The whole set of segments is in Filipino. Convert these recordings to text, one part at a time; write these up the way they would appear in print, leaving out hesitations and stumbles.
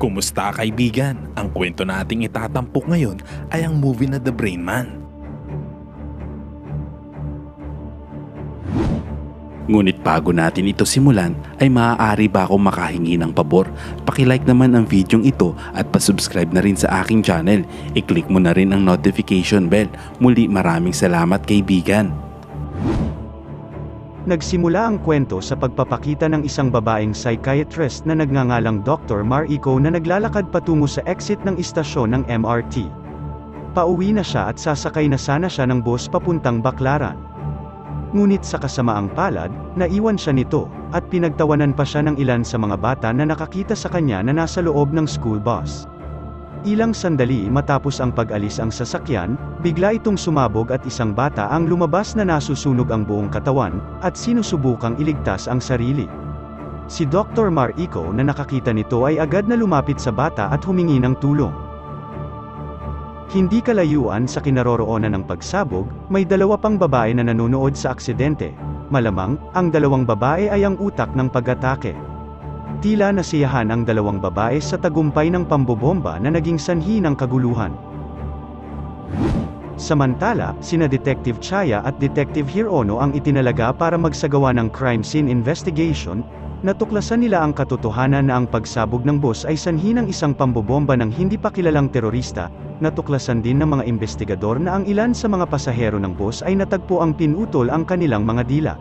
Kumusta kaibigan? Ang kwento na ating itatampok ngayon ay ang movie na The Brain Man. Ngunit bago natin ito simulan, ay maaari ba akong makahingi ng pabor? Pakilike naman ang videong ito at pasubscribe na rin sa aking channel. I-click mo na rin ang notification bell. Muli maraming salamat kaibigan. Nagsimula ang kwento sa pagpapakita ng isang babaeng psychiatrist na nagngangalang Dr. Mariko na naglalakad patungo sa exit ng istasyon ng MRT. Pauwi na siya at sasakay na sana siya ng bus papuntang Baclaran. Ngunit sa kasamaang palad, naiwan siya nito, at pinagtawanan pa siya ng ilan sa mga bata na nakakita sa kanya na nasa loob ng school bus. Ilang sandali matapos ang pag-alis ang sasakyan, bigla itong sumabog at isang bata ang lumabas na nasusunog ang buong katawan, at sinusubukang iligtas ang sarili. Si Dr. Mariko na nakakita nito ay agad na lumapit sa bata at humingi ng tulong. Hindi kalayuan sa kinaroroonan ng pagsabog, may dalawa pang babae na nanonood sa aksidente. Malamang, ang dalawang babae ay ang utak ng pag-atake. Tila nasiyahan ang dalawang babae sa tagumpay ng pambobomba na naging sanhi ng kaguluhan. Samantala, sina Detective Chaya at Detective Hirono ang itinalaga para magsagawa ng crime scene investigation. Natuklasan nila ang katotohanan na ang pagsabog ng bus ay sanhi ng isang pambobomba ng hindi pa kilalang terorista. Natuklasan din ng mga investigador na ang ilan sa mga pasahero ng bus ay natagpo ang pinutol ang kanilang mga dila.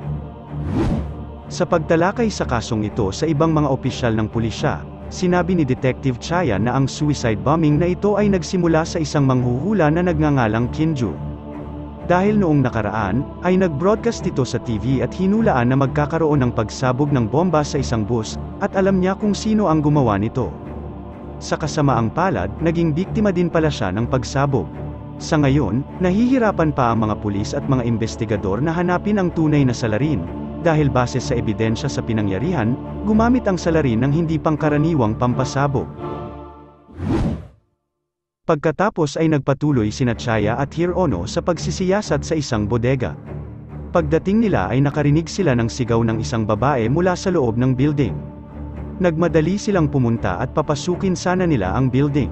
Sa pagtalakay sa kasong ito sa ibang mga opisyal ng pulisya, sinabi ni Detective Chaya na ang suicide bombing na ito ay nagsimula sa isang manghuhula na nagngangalang Kinju. Dahil noong nakaraan, ay nag-broadcast ito sa TV at hinulaan na magkakaroon ng pagsabog ng bomba sa isang bus, at alam niya kung sino ang gumawa nito. Sa kasamaang palad, naging biktima din pala siya ng pagsabog. Sa ngayon, nahihirapan pa ang mga pulis at mga investigador na hanapin ang tunay na salarin, dahil base sa ebidensya sa pinangyarihan, gumamit ang salarin ng hindi pangkaraniwang pampasabog. Pagkatapos ay nagpatuloy sina Chaya at Hirono sa pagsisiyasat sa isang bodega. Pagdating nila ay nakarinig sila ng sigaw ng isang babae mula sa loob ng building. Nagmadali silang pumunta at papasukin sana nila ang building.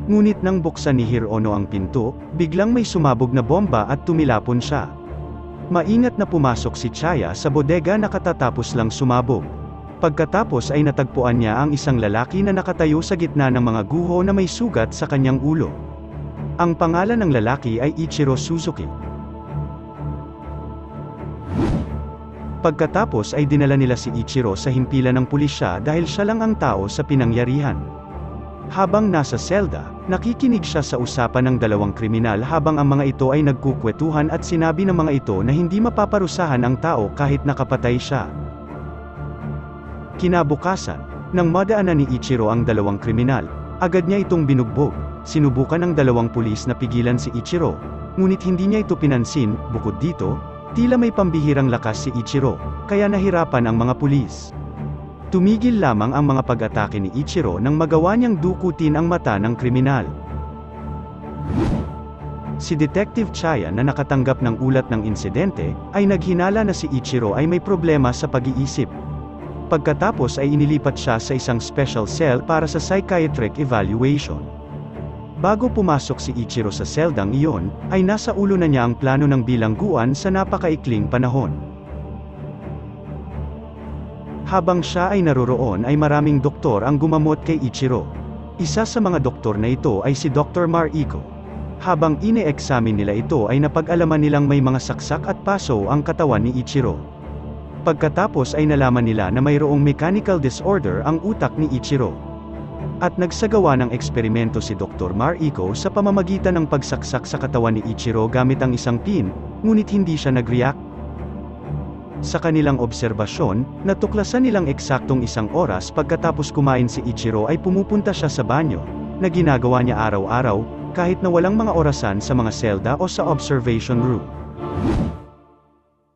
Ngunit nang buksan ni Hirono ang pinto, biglang may sumabog na bomba at tumilapon siya. Maingat na pumasok si Chaya sa bodega na katatapos lang sumabog. Pagkatapos ay natagpuan niya ang isang lalaki na nakatayo sa gitna ng mga guho na may sugat sa kanyang ulo. Ang pangalan ng lalaki ay Ichiro Suzuki. Pagkatapos ay dinala nila si Ichiro sa himpilan ng pulisya dahil siya lang ang tao sa pinangyarihan. Habang nasa selda, nakikinig siya sa usapan ng dalawang kriminal habang ang mga ito ay nagkukwetuhan at sinabi ng mga ito na hindi mapaparusahan ang tao kahit nakapatay siya. Kinabukasan, nang madaanan ni Ichiro ang dalawang kriminal, agad niya itong binugbog. Sinubukan ng dalawang pulis na pigilan si Ichiro, ngunit hindi niya ito pinansin. Bukod dito, tila may pambihirang lakas si Ichiro, kaya nahirapan ang mga pulis. Tumigil lamang ang mga pag-atake ni Ichiro nang magawa niyang dukutin ang mata ng kriminal. Si Detective Chaya na nakatanggap ng ulat ng insidente, ay naghinala na si Ichiro ay may problema sa pag-iisip. Pagkatapos ay inilipat siya sa isang special cell para sa psychiatric evaluation. Bago pumasok si Ichiro sa seldang iyon, ay nasa ulo na niya ang plano ng bilangguan sa napakaikling panahon. Habang siya ay naroroon ay maraming doktor ang gumamot kay Ichiro. Isa sa mga doktor na ito ay si Dr. Mariko. Habang ine-examine nila ito ay napag-alaman nilang may mga saksak at paso ang katawan ni Ichiro. Pagkatapos ay nalaman nila na mayroong mechanical disorder ang utak ni Ichiro. At nagsagawa ng eksperimento si Dr. Mariko sa pamamagitan ng pagsaksak sa katawan ni Ichiro gamit ang isang pin, ngunit hindi siya nag-react. Sa kanilang obserbasyon, natuklasan nilang eksaktong 1 oras pagkatapos kumain si Ichiro ay pumupunta siya sa banyo, na ginagawa niya araw-araw, kahit na walang mga orasan sa mga selda o sa observation room.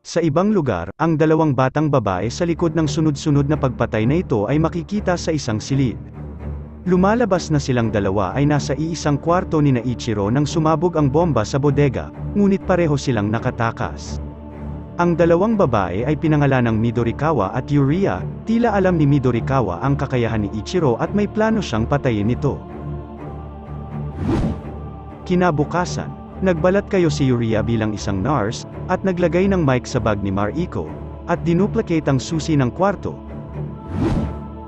Sa ibang lugar, ang dalawang batang babae sa likod ng sunod-sunod na pagpatay na ito ay makikita sa isang silid. Lumalabas na silang dalawa ay nasa iisang kwarto ni Ichiro nang sumabog ang bomba sa bodega, ngunit pareho silang nakatakas. Ang dalawang babae ay pinangalanang Midorikawa at Yuria. Tila alam ni Midorikawa ang kakayahan ni Ichiro at may plano siyang patayin ito. Kinabukasan, nagbalat kayo si Yuria bilang isang nurse, at naglagay ng mic sa bag ni Mariko, at dinuplicate ang susi ng kwarto.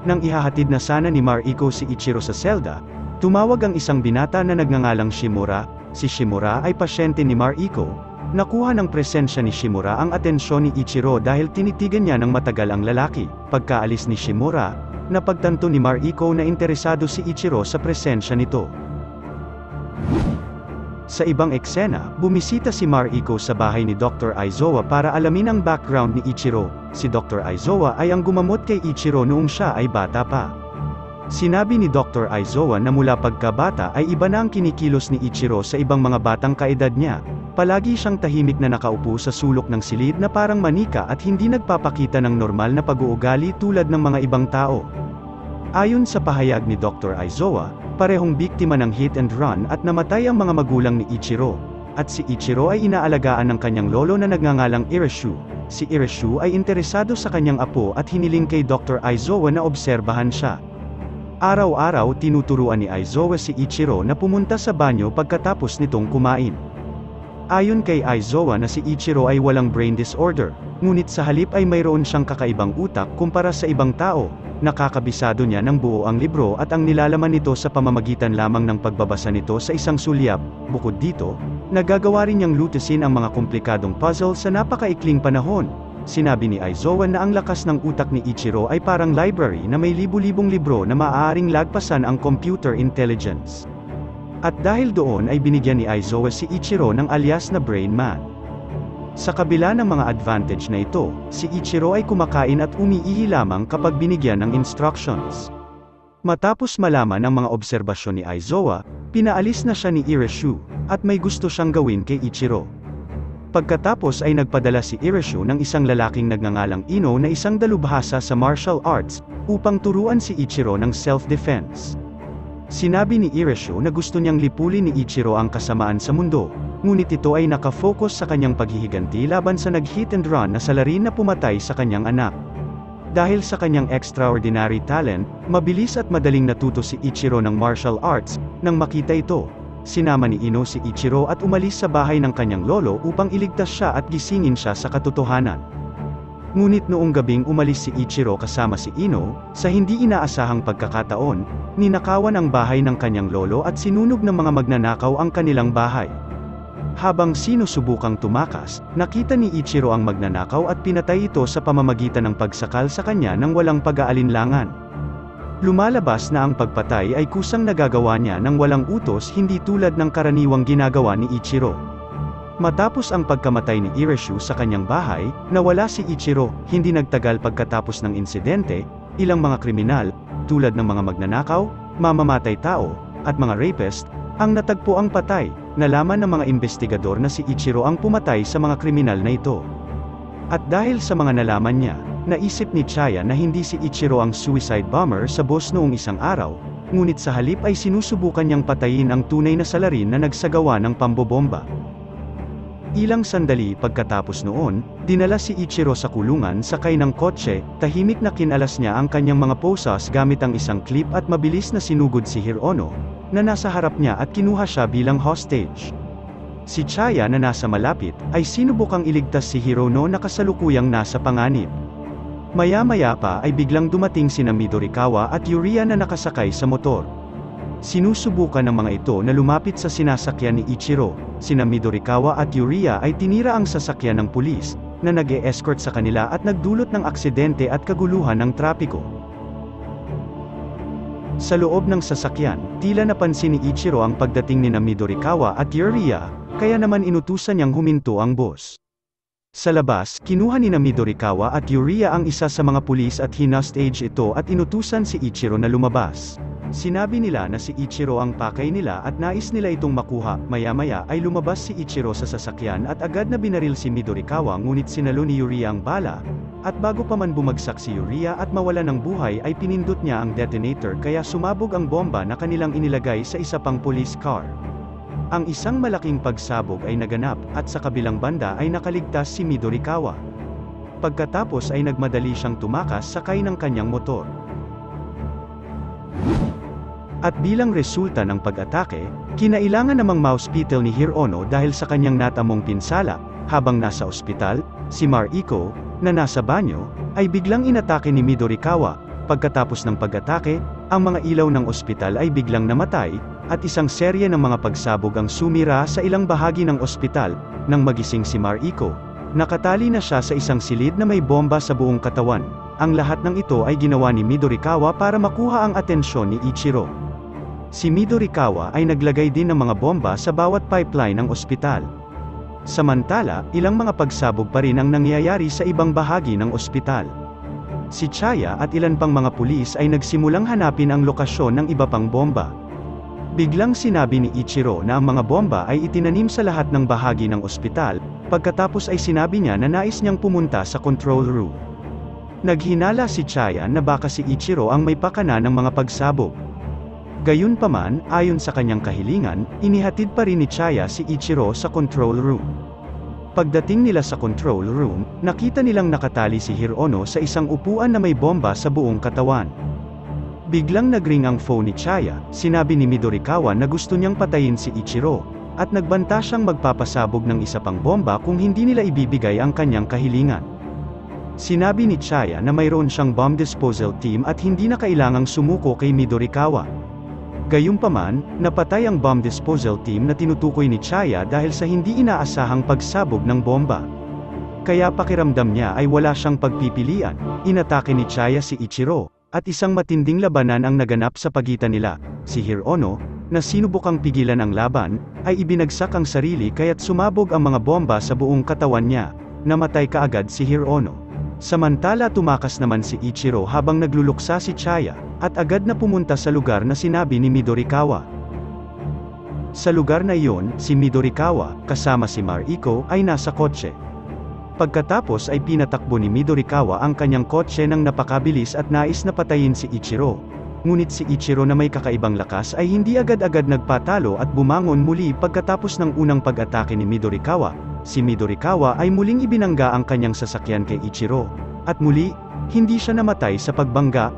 Nang ihahatid na sana ni Mariko si Ichiro sa selda, tumawag ang isang binata na nagngangalang Shimura. Si Shimura ay pasyente ni Mariko. Nakuha ng presensya ni Shimura ang atensyon ni Ichiro dahil tinitigan niya ng matagal ang lalaki. Pagkaalis ni Shimura, napagtanto ni Mariko na interesado si Ichiro sa presensya nito. Sa ibang eksena, bumisita si Mariko sa bahay ni Dr. Aizawa para alamin ang background ni Ichiro. Si Dr. Aizawa ay ang gumamot kay Ichiro noong siya ay bata pa. Sinabi ni Dr. Aizawa na mula pagkabata ay iba na ang kinikilos ni Ichiro sa ibang mga batang kaedad niya. Palagi siyang tahimik na nakaupo sa sulok ng silid na parang manika at hindi nagpapakita ng normal na pag-uugali tulad ng mga ibang tao. Ayon sa pahayag ni Dr. Aizawa, parehong biktima ng hit and run at namatay ang mga magulang ni Ichiro. At si Ichiro ay inaalagaan ng kanyang lolo na nagngangalang Irishu. Si Irishu ay interesado sa kanyang apo at hiniling kay Dr. Aizawa na obserbahan siya. Araw-araw tinuturuan ni Aizawa si Ichiro na pumunta sa banyo pagkatapos nitong kumain. Ayon kay Aizawa na si Ichiro ay walang brain disorder, ngunit sa halip ay mayroon siyang kakaibang utak kumpara sa ibang tao. Nakakabisado niya ng buo ang libro at ang nilalaman nito sa pamamagitan lamang ng pagbabasa nito sa isang sulyap. Bukod dito, nagagawa rin niyang lutusin ang mga komplikadong puzzle sa napakaikling panahon. Sinabi ni Aizawa na ang lakas ng utak ni Ichiro ay parang library na may libu-libong libro na maaaring lagpasan ang computer intelligence. At dahil doon ay binigyan ni Aizawa si Ichiro ng alias na Brain Man. Sa kabila ng mga advantage na ito, si Ichiro ay kumakain at umiihi lamang kapag binigyan ng instructions. Matapos malaman ang mga obserbasyon ni Aizawa, pinaalis na siya ni Irishu, at may gusto siyang gawin kay Ichiro. Pagkatapos ay nagpadala si Irishu ng isang lalaking nagngangalang Ino na isang dalubhasa sa martial arts, upang turuan si Ichiro ng self-defense. Sinabi ni Irishu na gusto niyang lipulin ni Ichiro ang kasamaan sa mundo, ngunit ito ay nakafocus sa kanyang paghihiganti laban sa nag-hit and run na salarin na pumatay sa kanyang anak. Dahil sa kanyang extraordinary talent, mabilis at madaling natuto si Ichiro ng martial arts. Nang makita ito, sinama ni Ino si Ichiro at umalis sa bahay ng kanyang lolo upang iligtas siya at gisingin siya sa katotohanan. Ngunit noong gabing umalis si Ichiro kasama si Ino, sa hindi inaasahang pagkakataon, ninakawan ang bahay ng kanyang lolo at sinunog ng mga magnanakaw ang kanilang bahay. Habang sinusubukang tumakas, nakita ni Ichiro ang magnanakaw at pinatay ito sa pamamagitan ng pagsakal sa kanya ng walang pag-aalinlangan. Lumalabas na ang pagpatay ay kusang nagagawa niya ng walang utos, hindi tulad ng karaniwang ginagawa ni Ichiro. Matapos ang pagkamatay ni Irishu sa kanyang bahay, nawala si Ichiro. Hindi nagtagal pagkatapos ng insidente, ilang mga kriminal, tulad ng mga magnanakaw, mamamatay tao, at mga rapist, ang natagpo ang patay. Nalaman ng mga investigador na si Ichiro ang pumatay sa mga kriminal na ito. At dahil sa mga nalaman niya, naisip ni Chaya na hindi si Ichiro ang suicide bomber sa boss noong isang araw, ngunit sa halip ay sinusubukan niyang patayin ang tunay na salarin na nagsagawa ng pambobomba. Ilang sandali pagkatapos noon, dinala si Ichiro sa kulungan sakay ng kotse. Tahimik na kinalas niya ang kanyang mga posas gamit ang isang clip at mabilis na sinugod si Hirono, na nasa harap niya at kinuha siya bilang hostage. Si Chaya na nasa malapit, ay sinubukang iligtas si Hirono na kasalukuyang nasa panganib. Maya-maya pa ay biglang dumating sina Midorikawa at Yuria na nakasakay sa motor. Sinusubukan ng mga ito na lumapit sa sinasakyan ni Ichiro. Sina Midorikawa at Yuria ay tinira ang sasakyan ng pulis, na nag-e-escort sa kanila at nagdulot ng aksidente at kaguluhan ng trapiko. Sa loob ng sasakyan, tila napansin ni Ichiro ang pagdating ni Midorikawa at Yuria, kaya naman inutusan niyang huminto ang boss. Sa labas, kinuha ni Midorikawa at Yuria ang isa sa mga pulis at hinostage ito at inutusan si Ichiro na lumabas. Sinabi nila na si Ichiro ang pakay nila at nais nila itong makuha. Maya-maya ay lumabas si Ichiro sa sasakyan at agad na binaril si Midorikawa, ngunit sinalo ni Yuria ang bala. At bago pa man bumagsak si Yuria at mawala ng buhay ay pinindot niya ang detonator kaya sumabog ang bomba na kanilang inilagay sa isa pang police car. Ang isang malaking pagsabog ay naganap, at sa kabilang banda ay nakaligtas si Midorikawa. Pagkatapos ay nagmadali siyang tumakas sakay ng kanyang motor. At bilang resulta ng pag-atake, kinailangan namang ma-hospital ni Hirono dahil sa kanyang natamong pinsala. Habang nasa ospital, si Mariko, na nasa banyo, ay biglang inatake ni Midorikawa. Pagkatapos ng pag-atake, ang mga ilaw ng ospital ay biglang namatay, at isang serye ng mga pagsabog ang sumira sa ilang bahagi ng ospital. Nang magising si Mariko, nakatali na siya sa isang silid na may bomba sa buong katawan. Ang lahat ng ito ay ginawa ni Midorikawa para makuha ang atensyon ni Ichiro. Si Midorikawa ay naglagay din ng mga bomba sa bawat pipeline ng ospital. Samantala, ilang mga pagsabog pa rin ang nangyayari sa ibang bahagi ng ospital. Si Chaya at ilan pang mga pulis ay nagsimulang hanapin ang lokasyon ng iba pang bomba. Biglang sinabi ni Ichiro na ang mga bomba ay itinanim sa lahat ng bahagi ng ospital, pagkatapos ay sinabi niya na nais niyang pumunta sa control room. Naghinala si Chaya na baka si Ichiro ang may pakana ng mga pagsabog. Gayunpaman, ayon sa kanyang kahilingan, inihatid pa rin ni Chaya si Ichiro sa control room. Pagdating nila sa control room, nakita nilang nakatali si Hirono sa isang upuan na may bomba sa buong katawan. Biglang nagring ang phone ni Chaya, sinabi ni Midorikawa na gusto niyang patayin si Ichiro, at nagbanta siyang magpapasabog ng isa pang bomba kung hindi nila ibibigay ang kanyang kahilingan. Sinabi ni Chaya na mayroon siyang bomb disposal team at hindi na kailangang sumuko kay Midorikawa. Gayunpaman, napatay ang bomb disposal team na tinutukoy ni Chaya dahil sa hindi inaasahang pagsabog ng bomba. Kaya pakiramdam niya ay wala siyang pagpipilian, inatake ni Chaya si Ichiro, at isang matinding labanan ang naganap sa pagitan nila. Si Hirono, na sinubukang pigilan ang laban, ay ibinagsak ang sarili kaya't sumabog ang mga bomba sa buong katawan niya. Namatay kaagad si Hirono. Samantala tumakas naman si Ichiro habang nagluluksa si Chaya, at agad na pumunta sa lugar na sinabi ni Midorikawa. Sa lugar na iyon, si Midorikawa, kasama si Mariko, ay nasa kotse. Pagkatapos ay pinatakbo ni Midorikawa ang kanyang kotse nang napakabilis at nais na patayin si Ichiro. Ngunit si Ichiro na may kakaibang lakas ay hindi agad-agad nagpatalo at bumangon muli pagkatapos ng unang pag-atake ni Midorikawa. Si Midorikawa ay muling ibinangga ang kanyang sasakyan kay Ichiro. At muli, hindi siya namatay sa pagbangga.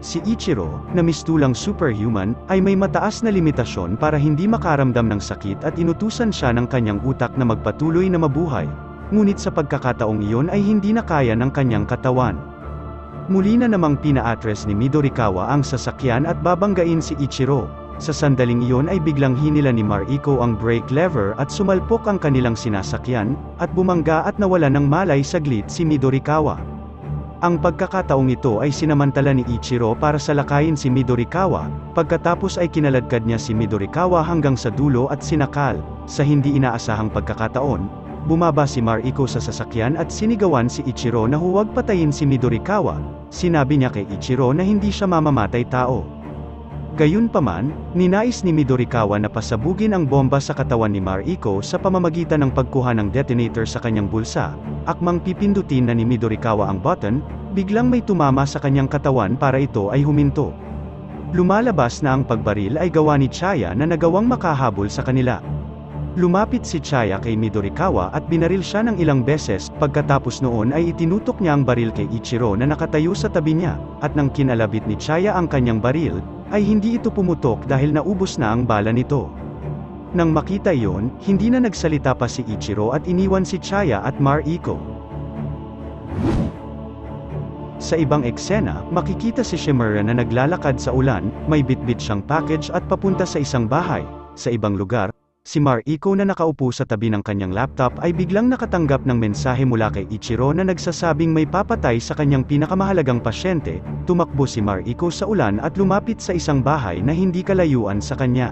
Si Ichiro, na mistulang superhuman, ay may mataas na limitasyon para hindi makaramdam ng sakit at inutusan siya ng kanyang utak na magpatuloy na mabuhay. Ngunit sa pagkakataong iyon ay hindi na kaya ng kanyang katawan. Muli na namang pina-address ni Midorikawa ang sasakyan at babanggain si Ichiro. Sa sandaling iyon ay biglang hinila ni Mariko ang brake lever at sumalpok ang kanilang sinasakyan, at bumangga at nawala ng malay saglit si Midorikawa. Ang pagkakataong ito ay sinamantala ni Ichiro para salakayin si Midorikawa, pagkatapos ay kinaladkad niya si Midorikawa hanggang sa dulo at sinakal. Sa hindi inaasahang pagkakataon, bumaba si Mariko sa sasakyan at sinigawan si Ichiro na huwag patayin si Midorikawa. Sinabi niya kay Ichiro na hindi siya mamamatay tao. Gayunpaman, ninais ni Midorikawa na pasabugin ang bomba sa katawan ni Mariko sa pamamagitan ng pagkuha ng detonator sa kanyang bulsa. Akmang pipindutin na ni Midorikawa ang button, biglang may tumama sa kanyang katawan para ito ay huminto. Lumalabas na ang pagbaril ay gawa ni Chaya na nagawang makahabol sa kanila. Lumapit si Chaya kay Midorikawa at binaril siya ng ilang beses, pagkatapos noon ay itinutok niya ang baril kay Ichiro na nakatayo sa tabi niya, at nang kinalabit ni Chaya ang kanyang baril, ay hindi ito pumutok dahil naubos na ang bala nito. Nang makita iyon, hindi na nagsalita pa si Ichiro at iniwan si Chaya at Mariko. Sa ibang eksena, makikita si Shimura na naglalakad sa ulan, may bitbit siyang package at papunta sa isang bahay. Sa ibang lugar, si Mariko na nakaupo sa tabi ng kanyang laptop ay biglang nakatanggap ng mensahe mula kay Ichiro na nagsasabing may papatay sa kanyang pinakamahalagang pasyente. Tumakbo si Mariko sa ulan at lumapit sa isang bahay na hindi kalayuan sa kanya.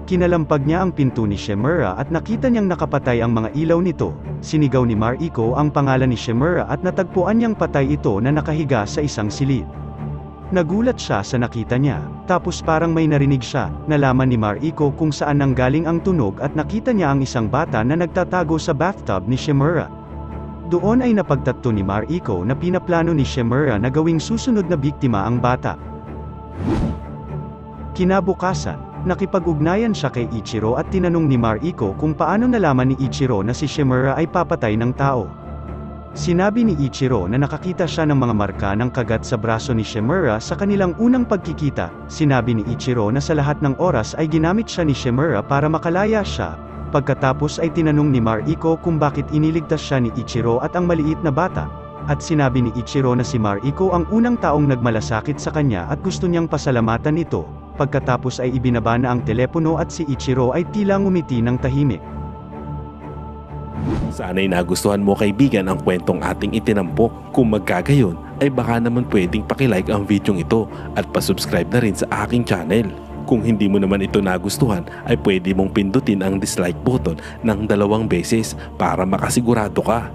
Kinalampag niya ang pinto ni Shimura at nakita niyang nakapatay ang mga ilaw nito. Sinigaw ni Mariko ang pangalan ni Shimura at natagpuan niyang patay ito na nakahiga sa isang silid. Nagulat siya sa nakita niya, tapos parang may narinig siya. Nalaman ni Mariko kung saan nanggaling ang tunog at nakita niya ang isang bata na nagtatago sa bathtub ni Shimura. Doon ay napagtatto ni Mariko na pinaplano ni Shimura na gawing susunod na biktima ang bata. Kinabukasan, Nakipag-ugnayan siya kay Ichiro at tinanong ni Mariko kung paano nalaman ni Ichiro na si Shimura ay papatay ng tao. Sinabi ni Ichiro na nakakita siya ng mga marka ng kagat sa braso ni Shimura sa kanilang unang pagkikita. Sinabi ni Ichiro na sa lahat ng oras ay ginamit siya ni Shimura para makalaya siya. Pagkatapos ay tinanong ni Mariko kung bakit iniligtas siya ni Ichiro at ang maliit na bata. At sinabi ni Ichiro na si Mariko ang unang taong nagmalasakit sa kanya at gusto niyang pasalamatan ito. Pagkatapos ay ibinaba na ang telepono at si Ichiro ay tila ngumiti ng tahimik. Sana'y nagustuhan mo kaibigan ang kwentong ating itinampok. Kung magkagayon, ay baka naman pwedeng pakilike ang videong ito at pasubscribe na rin sa aking channel. Kung hindi mo naman ito nagustuhan, ay pwede mong pindutin ang dislike button ng 2 beses para makasigurado ka.